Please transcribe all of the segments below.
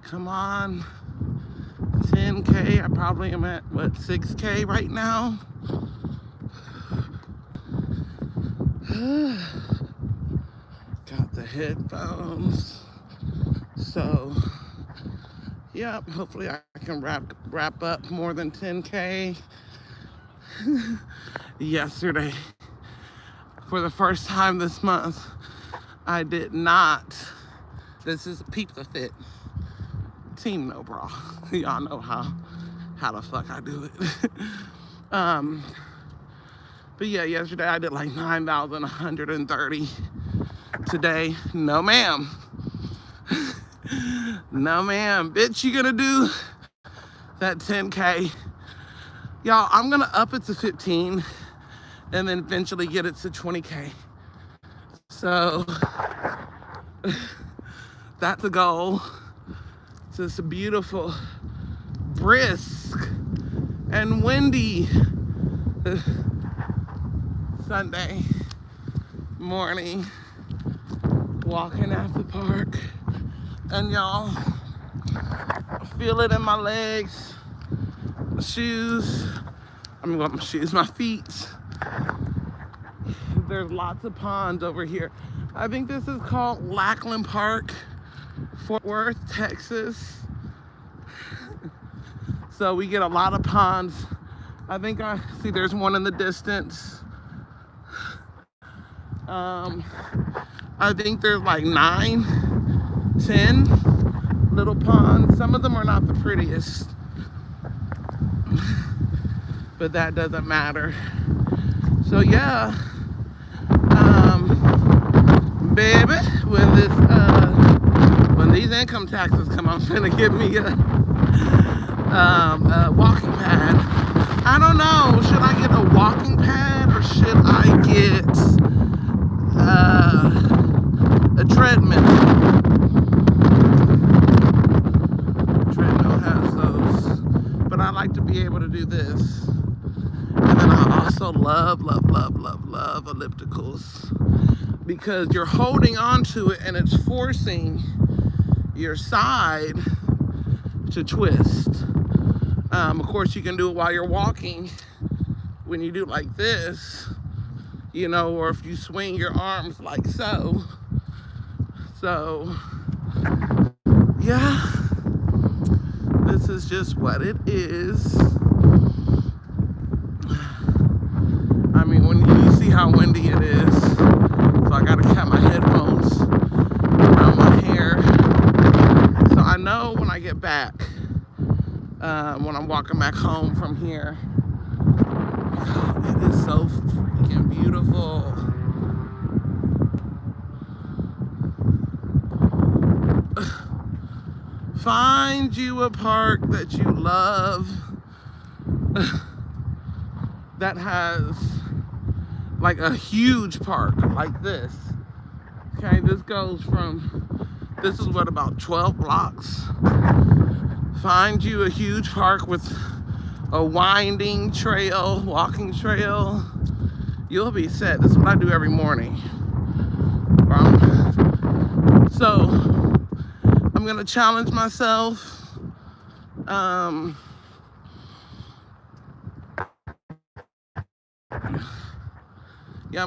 Come on. 10K. I probably am at, what, 6K right now? Got the headphones. So, yep, hopefully I can wrap up more than 10K. Yesterday, for the first time this month, I did not. This is Peep the Fit. Team no bra. Y'all know how the fuck I do it. But yeah, yesterday I did like 9,130. Today, no ma'am. No ma'am. Bitch, you gonna do that 10K? Y'all, I'm gonna up it to 15 and then eventually get it to 20K. So that's the goal. So it's a beautiful, brisk, and windy Sunday morning, walking at the park. And y'all, I feel it in my legs, my shoes. My feet. There's lots of ponds over here. I think this is called Lackland Park, Fort Worth, Texas. So we get a lot of ponds. I think I see there's one in the distance. I think there's like 9, 10 little ponds. Some of them are not the prettiest, but that doesn't matter. So yeah, baby, when these income taxes come, I'm gonna give me a walking pad. I don't know, should I get a walking pad or should I get a treadmill? Treadmill has those, but I like to be able to do this. And then I also love ellipticals, because you're holding onto it and it's forcing your side to twist. Of course, you can do it while you're walking when you do like this, you know, or if you swing your arms like so. So, yeah, this is just what it is. I mean, when you see how windy it is, so I gotta cap my headphones around my hair. So I know when I get back, when I'm walking back home from here, it is so freaking beautiful. Find you a park that you love that has like a huge park like this. Okay, this is what, about 12 blocks. Find you a huge park with a winding trail, walking trail. You'll be set. This is what I do every morning. So I'm gonna challenge myself. I'm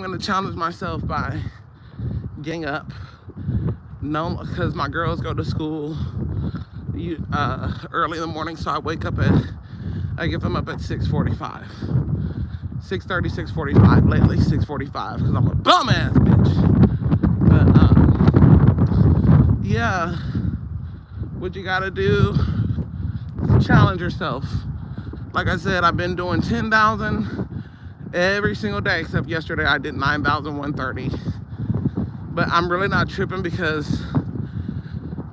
gonna challenge myself by getting up. No, because my girls go to school early in the morning, so I get them up at 6:45. 6:30, 6:45, lately 6:45, because I'm a bum ass bitch. But yeah, what you gotta do, challenge yourself. Like I said, I've been doing 10,000 every single day, except yesterday I did 9,130. But I'm really not tripping because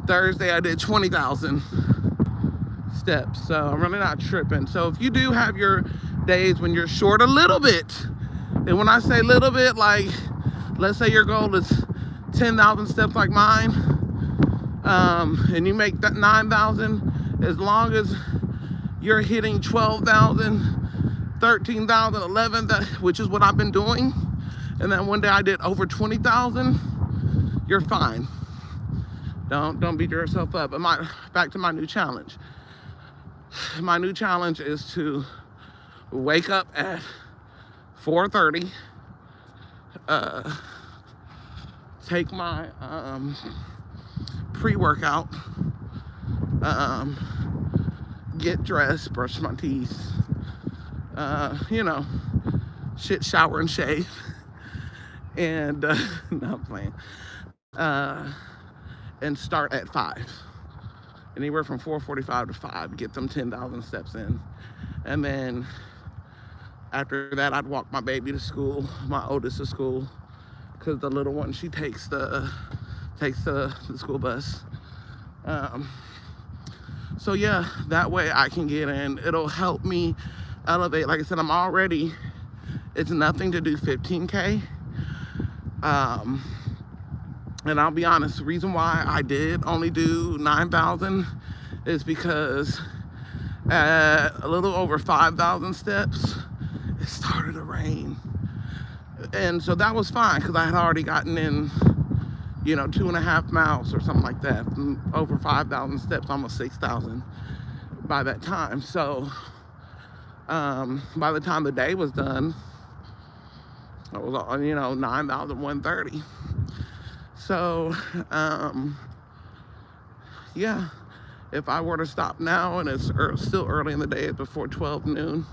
Thursday I did 20,000 steps. So I'm really not tripping. So if you do have your days when you're short a little bit, and when I say little bit, like, let's say your goal is 10,000 steps like mine, and you make that 9,000, as long as you're hitting 12,000, 13,000, 11,000, which is what I've been doing, and then one day I did over 20,000, you're fine. Don't beat yourself up. But back to my new challenge. My new challenge is to wake up at 4:30, take my pre-workout, get dressed, brush my teeth, shower and shave, and no, I'm playing, and start at 5. Anywhere from 4:45 to 5, get them 10,000 steps in. And then after that, I'd walk my baby to school, my oldest to school, because the little one, she takes the school bus. So yeah, that way I can get in. It'll help me elevate. Like I said, it's nothing to do 15K. And I'll be honest, the reason why I did only do 9,000 is because at a little over 5,000 steps, it started to rain. And so that was fine because I had already gotten in, 2.5 miles or something like that, over 5,000 steps, almost 6,000 by that time. So by the time the day was done, I was, 9,130. So, yeah, if I were to stop now and it's still early in the day, it's before 12 noon.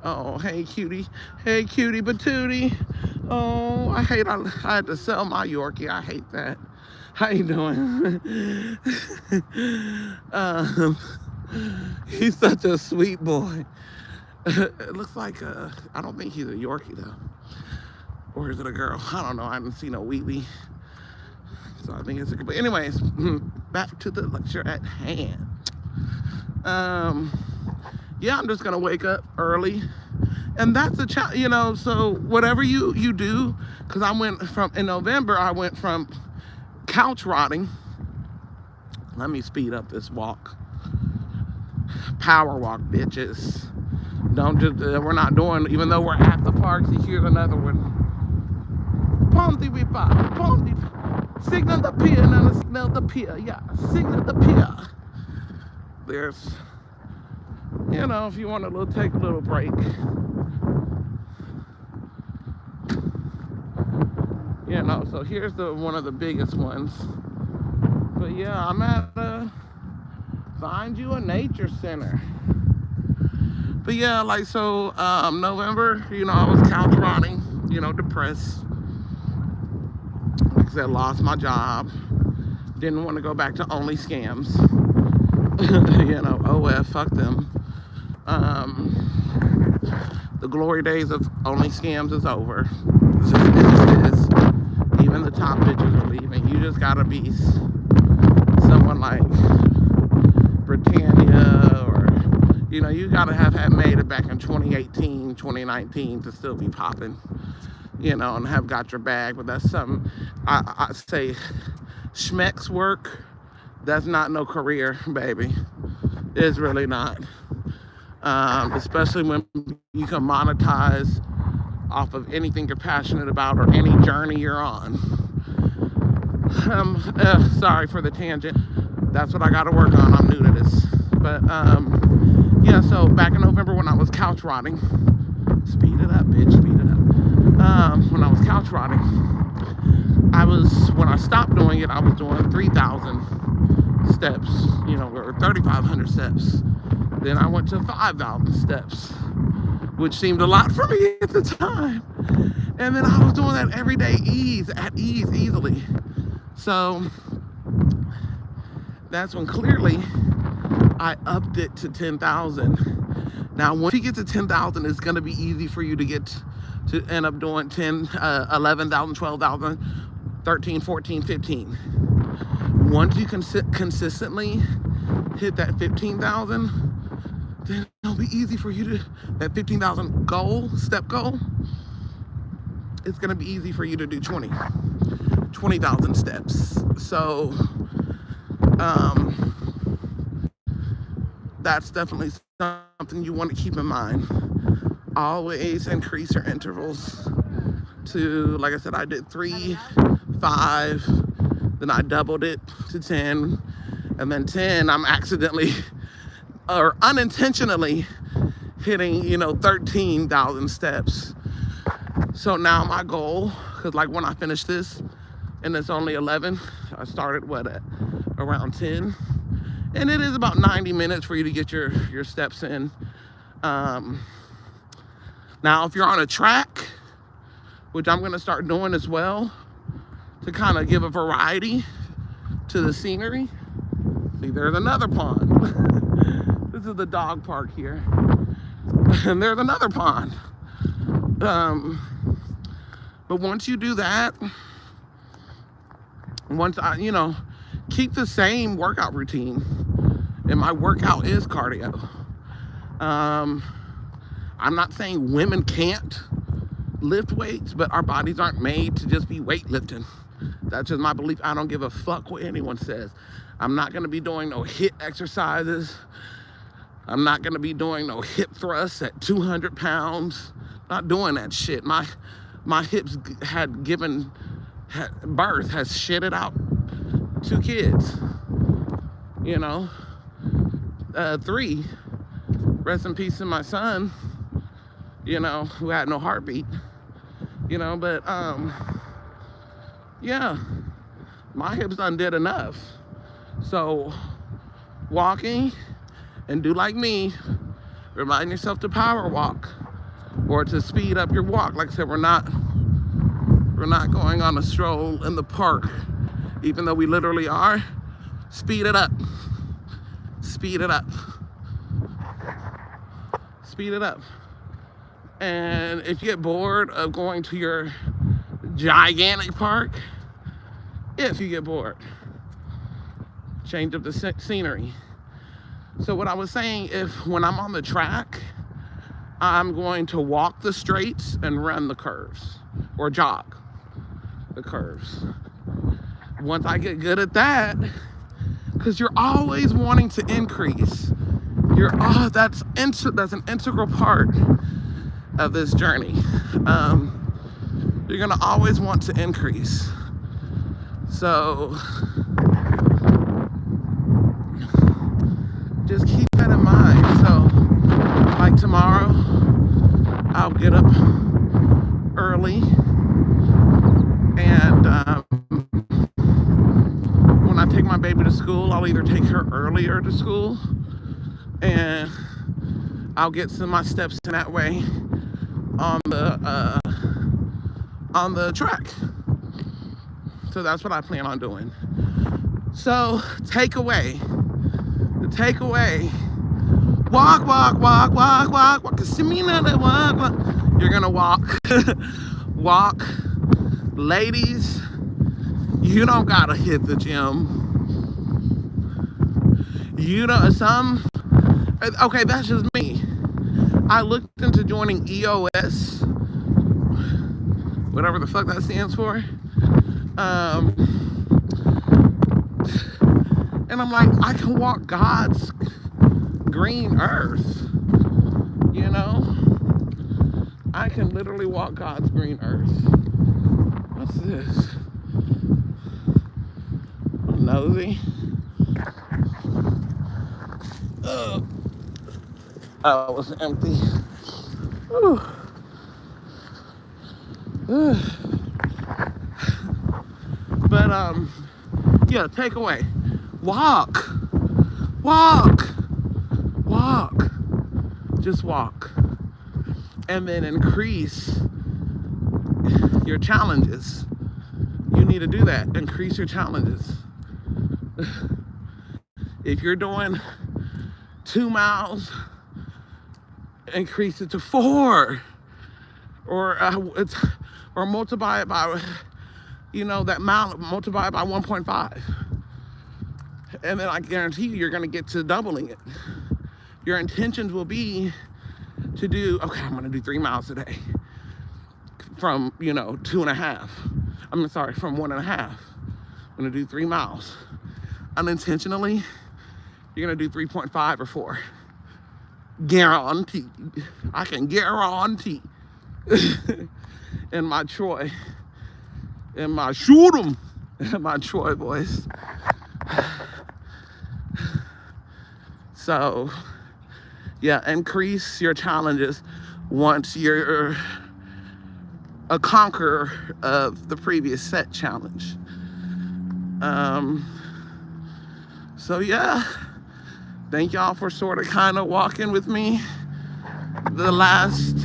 Oh, hey, cutie. Hey, cutie patootie. Oh, I had to sell my Yorkie. I hate that. How you doing? He's such a sweet boy. It looks like, I don't think he's a Yorkie, though. Or is it a girl? I don't know. I haven't seen a Wheatley. So I think it's a good, but anyways, back to the lecture at hand. Yeah, I'm just gonna wake up early, and that's a challenge, so whatever you do, because in November, I went from couch rotting. Let me speed up this walk. Power walk, bitches. We're not doing, even though we're at the park, see, here's another one. Ponti Wipa, Ponti. Signal the pier, now signal the pier, yeah, signal the pier. There's, if you want to take a little break. So here's one of the biggest ones. But yeah, I'm at find you a nature center. But yeah, November, I was couch rotting, depressed. Like I said, lost my job. Didn't want to go back to only scams. Fuck them. The glory days of only scams is over. It just is. Even the top bitches are leaving. You just gotta be someone like Britannia, or you gotta have had made it back in 2018, 2019 to still be popping. And have got your bag. But that's something I say, schmeck's work, that's not no career, baby. It's really not. Especially when you can monetize off of anything you're passionate about or any journey you're on. Sorry for the tangent. That's what I got to work on. I'm new to this. But yeah, so back in November when I was couch rotting, speed it up, bitch, speed it up. When I was couch rotting, when I stopped doing it, I was doing 3,000 steps, or 3,500 steps. Then I went to 5,000 steps, which seemed a lot for me at the time. And then I was doing that every day, easily. So that's when clearly I upped it to 10,000. Now, once you get to 10,000, it's going to be easy for you to end up doing 10, 11,000, 12,000, 13, 14, 15. Once you consistently hit that 15,000, then it'll be easy for you that 15,000 step goal, it's going to be easy for you to do 20,000 steps. So, that's definitely something you want to keep in mind. Always increase your intervals to, like I said, I did 3, 5, Then I doubled it to 10. And then 10, I'm accidentally or unintentionally hitting, 13,000 steps. So now my goal, because like when I finish this, and it's only 11, I started at around 10. And it is about 90 minutes for you to get your steps in. Now, if you're on a track, which I'm gonna start doing as well, to kind of give a variety to the scenery. See, there's another pond. This is the dog park here. And there's another pond. But once you do that, once I, keep the same workout routine, and my workout is cardio. I'm not saying women can't lift weights, but our bodies aren't made to just be weightlifting. That's just my belief. I don't give a fuck what anyone says. I'm not gonna be doing no HIIT exercises. I'm not gonna be doing no hip thrusts at 200 pounds. Not doing that shit. My hips had birth, has shitted out 2 kids. 3. Rest in peace to my son, who had no heartbeat. But yeah, my hips done did enough. So walking, and do like me, remind yourself to power walk or to speed up your walk. Like I said, we're not going on a stroll in the park, even though we literally are. Speed it up. Speed it up. Speed it up. And if you get bored of going to your gigantic park, if you get bored, change up the scenery. So what I was saying, when I'm on the track, I'm going to walk the straights and run the curves, or jog the curves. Once I get good at that, because you're always wanting to increase. That's an integral part of this journey. You're gonna always want to increase. So just keep that in mind. So like tomorrow, I'll get up early, and when I take my baby to school, I'll either take her earlier to school, and I'll get some of my steps in that way on the track. So that's what I plan on doing. So takeaway. The takeaway. Walk. You're gonna walk. Walk. Ladies, you don't gotta hit the gym. Okay, that's just me. I looked into joining EOS, whatever the fuck that stands for. And I'm like, I can walk God's green earth, I can literally walk God's green earth. What's this? Nosy. Oh, it was empty. Whew. But yeah, takeaway. Walk. Just walk. And then increase your challenges. You need to do that. Increase your challenges. If you're doing 2 miles, increase it to 4, or multiply it by, that mile, multiply it by 1.5, and then I guarantee you're going to get to doubling it. Your intentions will be to do, okay, I'm going to do 3 miles a day from 2.5. From 1.5. I'm going to do 3 miles. Unintentionally, you're going to do 3.5 or 4. Guaranteed. I can guarantee. In my Troy, in my shoot 'em, My Troy voice. So, yeah, increase your challenges once you're a conqueror of the previous set challenge. So yeah, thank y'all for sort of kind of walking with me the last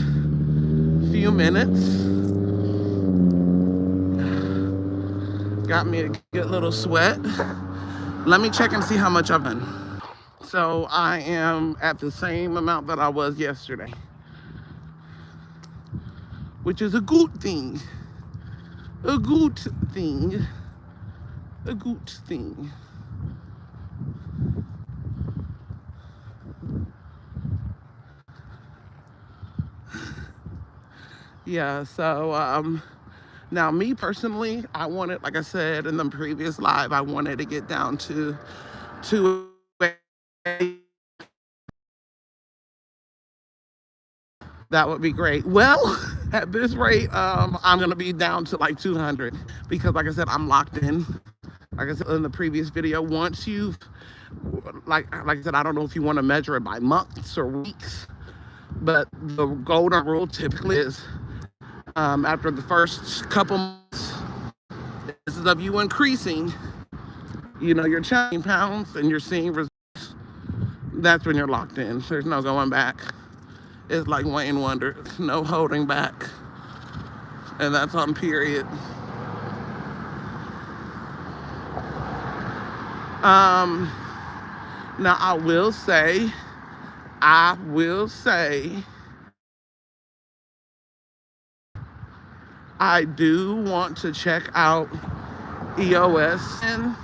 few minutes. Got me a good little sweat. Let me check and see how much I've done. So I am at the same amount that I was yesterday, which is a good thing. A good thing. A good thing. Yeah, so now me personally, I wanted, like I said in the previous live, I wanted to get down to 280. That would be great. Well, at this rate, I'm gonna be down to like 200 because, like I said, I'm locked in. Like I said in the previous video, once you've, like I said, I don't know if you want to measure it by months or weeks, but the golden rule typically is after the first couple months of you increasing, you're changing pounds and you're seeing results. That's when you're locked in. There's no going back. It's like Wayne Wonder, no holding back. And that's on period. Now I will say, I do want to check out EOS. And